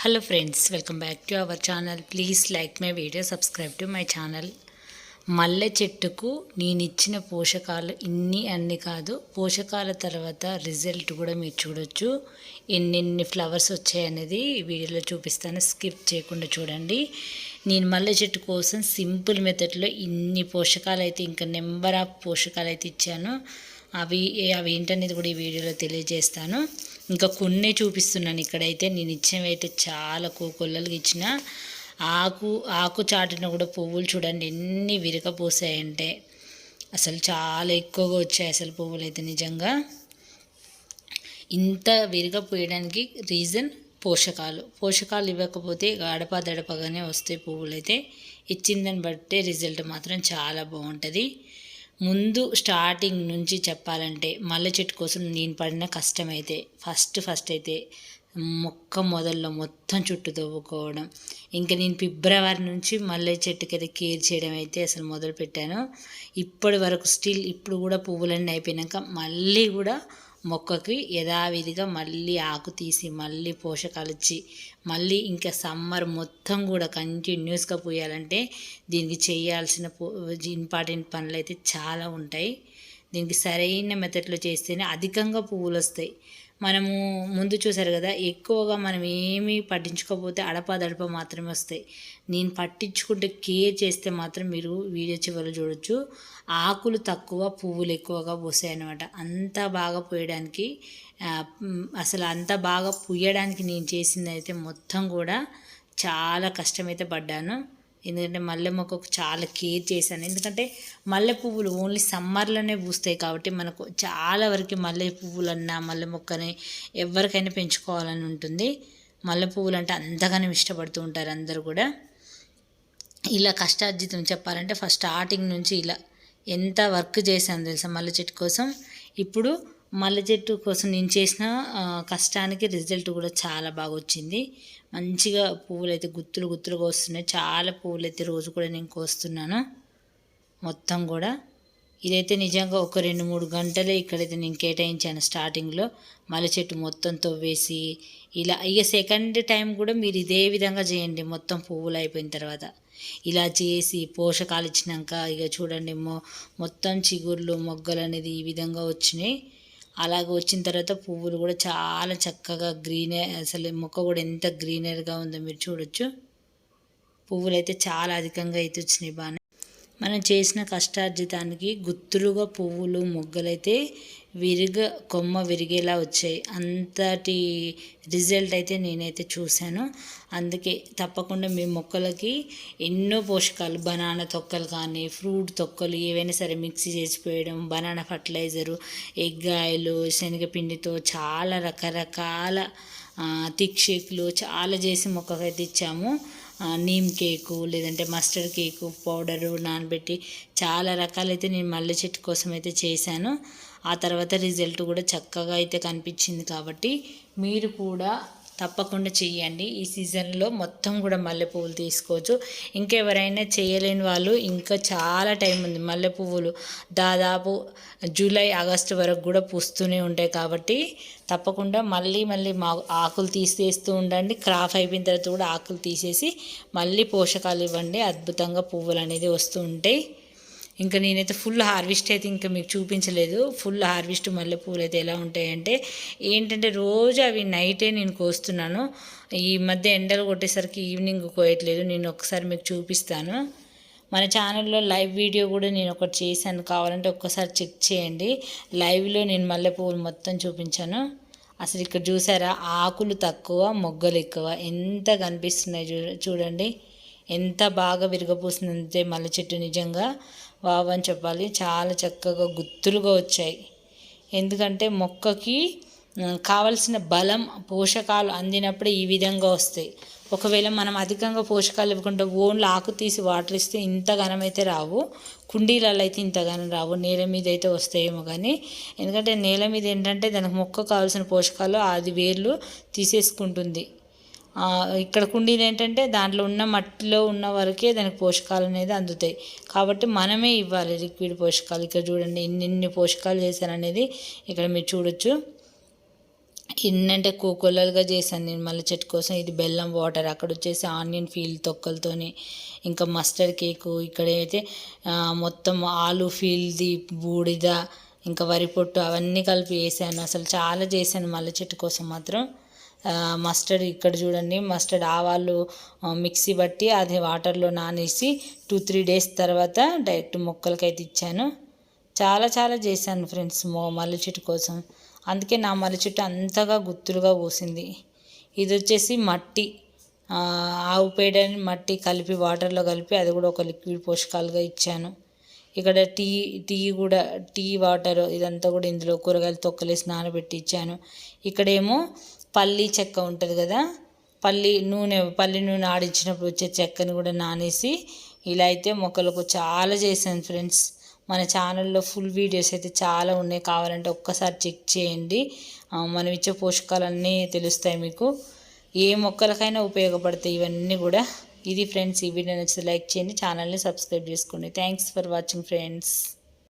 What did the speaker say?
Hello friends, welcome back to our channel. Please like my video, subscribe to my channel. మల్లె చెట్టుకు నేను ఇచ్చిన పోషకాలు ఇన్ని అన్ని కాదు, పోషకాల తర్వాత రిజల్ట్ కూడా మీరు చూడొచ్చు. ఎన్నెన్ని ఫ్లవర్స్ వచ్చాయనేది వీడియోలో చూపిస్తాను, స్కిప్ చేయకుండా చూడండి. నేను మల్లె చెట్టు కోసం సింపుల్ మెథడ్లో ఇన్ని పోషకాలు అయితే, ఇంకా నెంబర్ ఆఫ్ పోషకాలు అయితే ఇచ్చాను. అవి ఏంటనేది కూడా ఈ వీడియోలో తెలియజేస్తాను. ఇంకా కొన్ని చూపిస్తున్నాను. ఇక్కడైతే నేను ఇచ్చినవి అయితే చాలా కోకొల్లలకి ఇచ్చిన. ఆకు చాటున కూడా పువ్వులు చూడండి ఎన్ని విరగపోసాయంటే, అసలు చాలా ఎక్కువగా వచ్చాయి అసలు పువ్వులు అయితే. నిజంగా ఇంత విరగపోయడానికి రీజన్ పోషకాలు ఇవ్వకపోతే గడపదడపగానే వస్తాయి పువ్వులు అయితే. ఇచ్చిందని బట్టే రిజల్ట్ మాత్రం చాలా బాగుంటుంది. ముందు స్టార్టింగ్ నుంచి చెప్పాలంటే మల్లె చెట్టు కోసం నేను పడిన కష్టం అయితే ఫస్ట్ అయితే మొక్క మొదల్లో మొత్తం చుట్టూ తవ్వుకోవడం. ఇంకా నేను ఫిబ్రవరి నుంచి మల్లె చెట్టుకి అయితే కేర్ చేయడం అయితే అసలు మొదలు పెట్టాను. ఇప్పటి వరకు స్టిల్ ఇప్పుడు కూడా పువ్వులన్నీ అయిపోయినాక మళ్ళీ కూడా మొక్కకి యథావిధిగా మళ్ళీ ఆకు తీసి మళ్ళీ పోషకాలు ఇచ్చి మళ్ళీ ఇంకా సమ్మర్ మొత్తం కూడా కంటిన్యూస్గా పోయాలంటే దీనికి చేయాల్సిన ఇంపార్టెంట్ పనులు అయితే చాలా ఉంటాయి. దీనికి సరైన మెథడ్లో చేస్తేనే అధికంగా పువ్వులు వస్తాయి. మనము ముందు చూసారు కదా, ఎక్కువగా మనం ఏమీ పట్టించుకోకపోతే అడపదడప మాత్రమే వస్తాయి. నేను పట్టించుకుంటే కేర్ చేస్తే మాత్రం మీరు వీడియో చివరిలో చూడొచ్చు, ఆకులు తక్కువ పువ్వులు ఎక్కువగా పోసాయి అన్నమాట. అంత బాగా పోయడానికి అసలు అంత బాగా పుయ్యడానికి నేను చేసింది అయితే మొత్తం కూడా చాలా కష్టమైతే పడ్డాను. ఎందుకంటే మల్లె మొక్కకు చాలా కేర్ చేశాను. ఎందుకంటే మల్లె పువ్వులు ఓన్లీ సమ్మర్లోనే పూస్తాయి కాబట్టి మనకు చాలా వరకు మల్లె పువ్వులన్నా మల్లె మొక్కని ఎవరికైనా పెంచుకోవాలని ఉంటుంది. మల్లె పువ్వులు అంటే అంతగానే ఇష్టపడుతూ ఉంటారు అందరూ కూడా. ఇలా కష్టార్జితం చెప్పాలంటే ఫస్ట్ స్టార్టింగ్ నుంచి ఇలా ఎంత వర్క్ చేశాను తెలుసా మల్లె చెట్టు కోసం. ఇప్పుడు మల్లె చెట్టు కోసం నేను చేసిన కష్టానికి రిజల్ట్ కూడా చాలా బాగా వచ్చింది. మంచిగా పువ్వులు అయితే గుత్తులుగా వస్తున్నాయి. చాలా పువ్వులు అయితే రోజు కూడా నేను కోస్తున్నాను మొత్తం కూడా. ఇదైతే నిజంగా ఒక 2-3 గంటలే ఇక్కడైతే నేను కేటాయించాను స్టార్టింగ్లో. మల్లె చెట్టు మొత్తం తవ్వేసి ఇలా. ఇక సెకండ్ టైం కూడా మీరు ఇదే విధంగా చేయండి. మొత్తం పువ్వులు అయిపోయిన తర్వాత ఇలా చేసి పోషకాలు ఇచ్చినాక ఇక చూడండి మొత్తం చిగుర్లు మొగ్గలు అనేది ఈ విధంగా వచ్చినాయి. అలాగే వచ్చిన తర్వాత పువ్వులు కూడా చాలా చక్కగా అసలు మొక్క కూడా ఎంత గ్రీనరీగా ఉందో మీరు చూడొచ్చు. పువ్వులు అయితే చాలా అధికంగా అయితే వచ్చినాయి బాగా. మనం చేసిన కష్టార్జితానికి గుత్తులుగా పువ్వులు మొగ్గలైతే కొమ్మ విరిగేలా వచ్చాయి. అంతటి రిజల్ట్ అయితే నేనైతే చూశాను. అందుకే తప్పకుండా మీ మొక్కలకి ఎన్నో పోషకాలు, బనానా తొక్కలు కానీ ఫ్రూట్ తొక్కలు ఏవైనా సరే మిక్సీ చేసిపోయడం, బనానా ఫర్టిలైజరు, ఎగ్ ఆయిల్, శనగపిండితో చాలా రకరకాల థిక్ షేక్లు చాలా చేసి మొక్కకైతే ఇచ్చాము. నీమ్ కేకు లేదంటే మస్టర్డ్ కేకు పౌడరు నానబెట్టి చాలా రకాలైతే నేను మల్లె చెట్టు కోసం అయితే చేశాను. ఆ తర్వాత రిజల్ట్ కూడా చక్కగా అయితే కనిపించింది. కాబట్టి మీరు కూడా తప్పకుండా చేయండి. ఈ సీజన్లో మొత్తం కూడా మల్లె పువ్వులు తీసుకోవచ్చు. ఇంకెవరైనా చేయలేని వాళ్ళు ఇంకా చాలా టైం ఉంది. మల్లె పువ్వులు దాదాపు జూలై ఆగస్టు వరకు కూడా పూస్తూనే ఉంటాయి. కాబట్టి తప్పకుండా మళ్ళీ మా ఆకులు తీసేస్తూ ఉండండి. క్రాప్ అయిపోయిన తర్వాత కూడా ఆకులు తీసేసి మళ్ళీ పోషకాలు ఇవ్వండి. అద్భుతంగా పువ్వులు అనేది వస్తూ ఉంటాయి. ఇంకా నేనైతే ఫుల్ హార్వెస్ట్ అయితే ఇంకా మీకు చూపించలేదు. ఫుల్ హార్వెస్ట్ మల్లె పువ్వులు అయితే ఎలా ఉంటాయంటే ఏంటంటే రోజు అవి నైటే నేను కోస్తున్నాను. ఈ మధ్య ఎండలు కొట్టేసరికి ఈవినింగ్ కోయట్లేదు. నేను ఒకసారి మీకు చూపిస్తాను. మన ఛానల్లో లైవ్ వీడియో కూడా నేను ఒకటి చేశాను, కావాలంటే ఒక్కసారి చెక్ చేయండి. లైవ్లో నేను మల్లె పువ్వులు మొత్తం చూపించాను. అసలు ఇక్కడ చూసారా, ఆకులు తక్కువ మొగ్గలు ఎక్కువ ఎంత కనిపిస్తున్నాయి చూడండి. ఎంత బాగా విరగపూసిందంటే మల్లె చెట్టు నిజంగా వావ్ అని చెప్పాలి. చాలా చక్కగా గుత్తులుగా వచ్చాయి. ఎందుకంటే మొక్కకి కావలసిన బలం పోషకాలు అందినప్పుడే ఈ విధంగా వస్తాయి. ఒకవేళ మనం అధికంగా పోషకాలు ఇవ్వకుండా ఓన్లీ ఆకు తీసి వాటర్ ఇస్తే ఇంత ఘనమైతే రావు. కుండీలలో అయితే ఇంత ఘనం రావు. నేల మీద అయితే వస్తాయేమో కానీ, ఎందుకంటే నేల మీద ఏంటంటే దానికి మొక్క కావాల్సిన పోషకాలు అది వేర్లు తీసేసుకుంటుంది. ఇక్కడ కుండీలు ఏంటంటే దాంట్లో ఉన్న మట్టిలో ఉన్న వరకే దానికి పోషకాలు అనేది అందుతాయి. కాబట్టి మనమే ఇవ్వాలి లిక్విడ్ పోషకాలు. ఇక్కడ చూడండి ఎన్ని పోషకాలు చేశాను అనేది ఇక్కడ మీరు చూడొచ్చు. ఎన్నంటే కోకొల్లలుగా చేశాను నేను మల్లె చెట్టు కోసం. ఇది బెల్లం వాటర్, అక్కడ వచ్చేసి ఆనియన్ ఫీల్ తొక్కలతోని, ఇంకా మస్టర్డ్ కేకు, ఇక్కడైతే మొత్తం ఆలు ఫీల్ది బూడిద, ఇంకా వరి పొట్టు అవన్నీ కలిపి వేసాను. అసలు చాలా చేశాను మల్లె చెట్టు కోసం మాత్రం. మస్టర్డ్ ఇక్కడ చూడండి, మస్టర్డ్ ఆవాలు మిక్సీ బట్టి అది వాటర్లో నానేసి 2-3 డేస్ తర్వాత డైరెక్ట్ మొక్కలకైతే ఇచ్చాను. చాలా చాలా చేశాను ఫ్రెండ్స్ మల్లె చెట్టు కోసం. అందుకే నా మల్లె చెట్టు అంతగా గుత్తులుగా పూసింది. ఇది వచ్చేసి మట్టి, ఆవు పేడని మట్టి కలిపి వాటర్లో కలిపి అది కూడా ఒక లిక్విడ్ పోషకాలుగా ఇచ్చాను. ఇక్కడ టీ వాటర్ ఇదంతా కూడా ఇందులో కూరగాయలు తొక్కలేసి నానబెట్టి ఇచ్చాను. ఇక్కడేమో పల్లి చెక్క ఉంటుంది కదా, పల్లి నూనె ఆడించినప్పుడు వచ్చే చెక్కని కూడా నానేసి ఇలా అయితే మొక్కలకు చాలా చేశాను ఫ్రెండ్స్. మన ఛానల్లో ఫుల్ వీడియోస్ అయితే చాలా ఉన్నాయి, కావాలంటే ఒక్కసారి చెక్ చేయండి. మనం ఇచ్చే పోషకాలన్నీ తెలుస్తాయి మీకు. ఏ మొక్కలకైనా ఉపయోగపడతాయి ఇవన్నీ కూడా. ఇది ఫ్రెండ్స్, ఈ వీడియో నచ్చితే లైక్ చేయండి, ఛానల్ని సబ్స్క్రైబ్ చేసుకోండి. Thanks for watching friends.